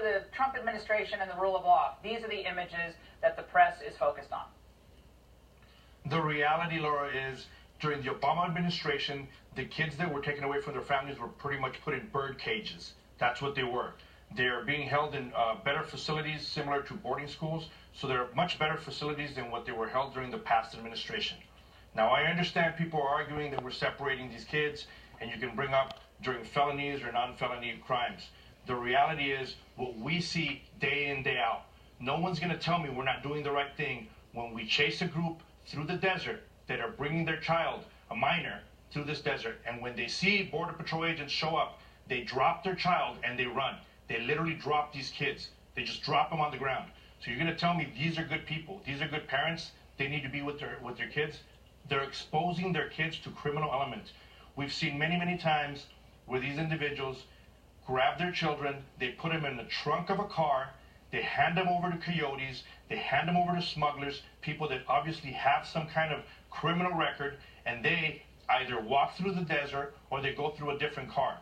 the Trump administration and the rule of law, these are the images that the press is focused on. The reality, Laura, is during the Obama administration, the kids that were taken away from their families were pretty much put in bird cages. That's what they were. They're being held in better facilities similar to boarding schools, so they're much better facilities than what they were held during the past administration. Now, I understand people are arguing that we're separating these kids and you can bring up during felonies or non-felony crimes. The reality is what we see day in, day out. No one's going to tell me we're not doing the right thing when we chase a group through the desert that are bringing their child, a minor, through this desert. And when they see Border Patrol agents show up, they drop their child and they run. They literally drop these kids. They just drop them on the ground. So you're going to tell me these are good people, these are good parents, they need to be with their kids? They're exposing their kids to criminal elements. We've seen many, many times where these individuals grab their children, they put them in the trunk of a car, they hand them over to coyotes, they hand them over to smugglers, people that obviously have some kind of criminal record, and they either walk through the desert or they go through a different car.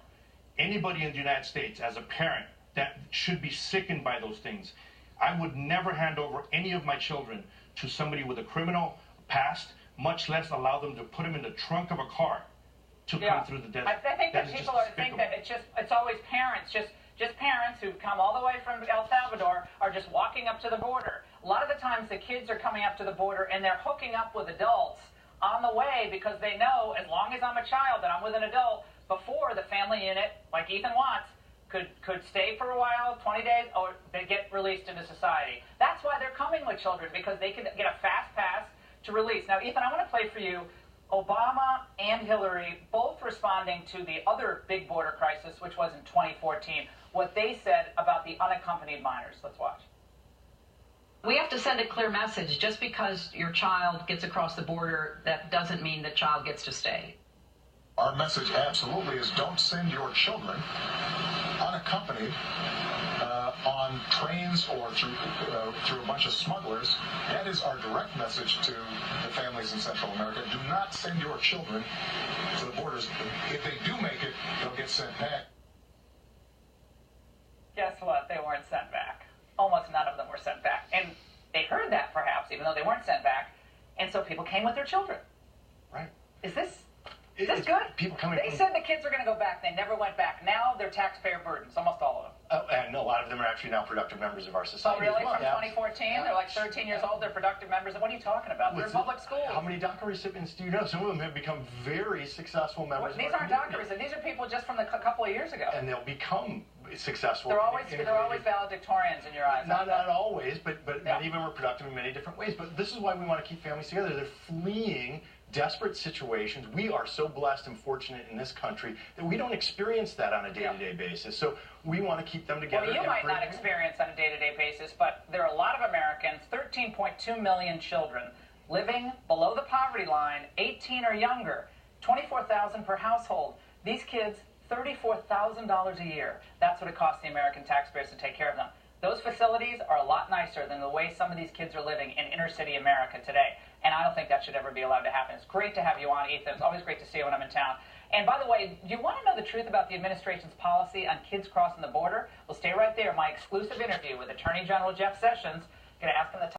Anybody in the United States, as a parent, that should be sickened by those things. I would never hand over any of my children to somebody with a criminal past, much less allow them to put them in the trunk of a car to come through the desert. I think that people think that it's always parents, just parents who've come all the way from El Salvador are just walking up to the border. A lot of the times the kids are coming up to the border and they're hooking up with adults on the way because they know as long as I'm a child and I'm with an adult, before the family unit, like Ethan wants, could stay for a while, 20 days, or they get released into society. That's why they're coming with children, because they can get a fast pass to release. Now, Ethan, I want to play for you Obama and Hillary both responding to the other big border crisis, which was in 2014, what they said about the unaccompanied minors. Let's watch. We have to send a clear message. Just because your child gets across the border, that doesn't mean the child gets to stay. Our message absolutely is don't send your children unaccompanied on trains or through a bunch of smugglers. That is our direct message to the families in Central America. Do not send your children to the borders. If they do make it, they'll get sent back. Guess what? They weren't sent back. Almost none of them were sent back. And they heard that, perhaps, even though they weren't sent back. And so people came with their children. Right. Is this good? People coming They said the kids were going to go back. They never went back. Now they're taxpayer burdens, almost all of them. And a lot of them are actually now productive members of our society. Oh, really? As well. From 2014? They're like 13 years old. They're productive members. What are you talking about? They're in public schools. How many DACA recipients do you know? Some of them have become very successful members of our These aren't DACA recipients. These are people just from a couple of years ago. And they'll become successful. They're always valedictorians in your eyes. Not always, but many of them are productive in many different ways. But this is why we want to keep families together. They're fleeing desperate situations. We are so blessed and fortunate in this country that we don't experience that on a day-to-day basis. So we want to keep them together. Well, you might not experience on a day-to-day basis, but there are a lot of Americans, 13.2 million children, living below the poverty line, 18 or younger, 24,000 per household. These kids, $34,000 a year. That's what it costs the American taxpayers to take care of them. Those facilities are a lot nicer than the way some of these kids are living in inner-city America today. And I don't think that should ever be allowed to happen. It's great to have you on, Ethan. It's always great to see you when I'm in town. And by the way, do you want to know the truth about the administration's policy on kids crossing the border? Well, stay right there. My exclusive interview with Attorney General Jeff Sessions. Going to ask him the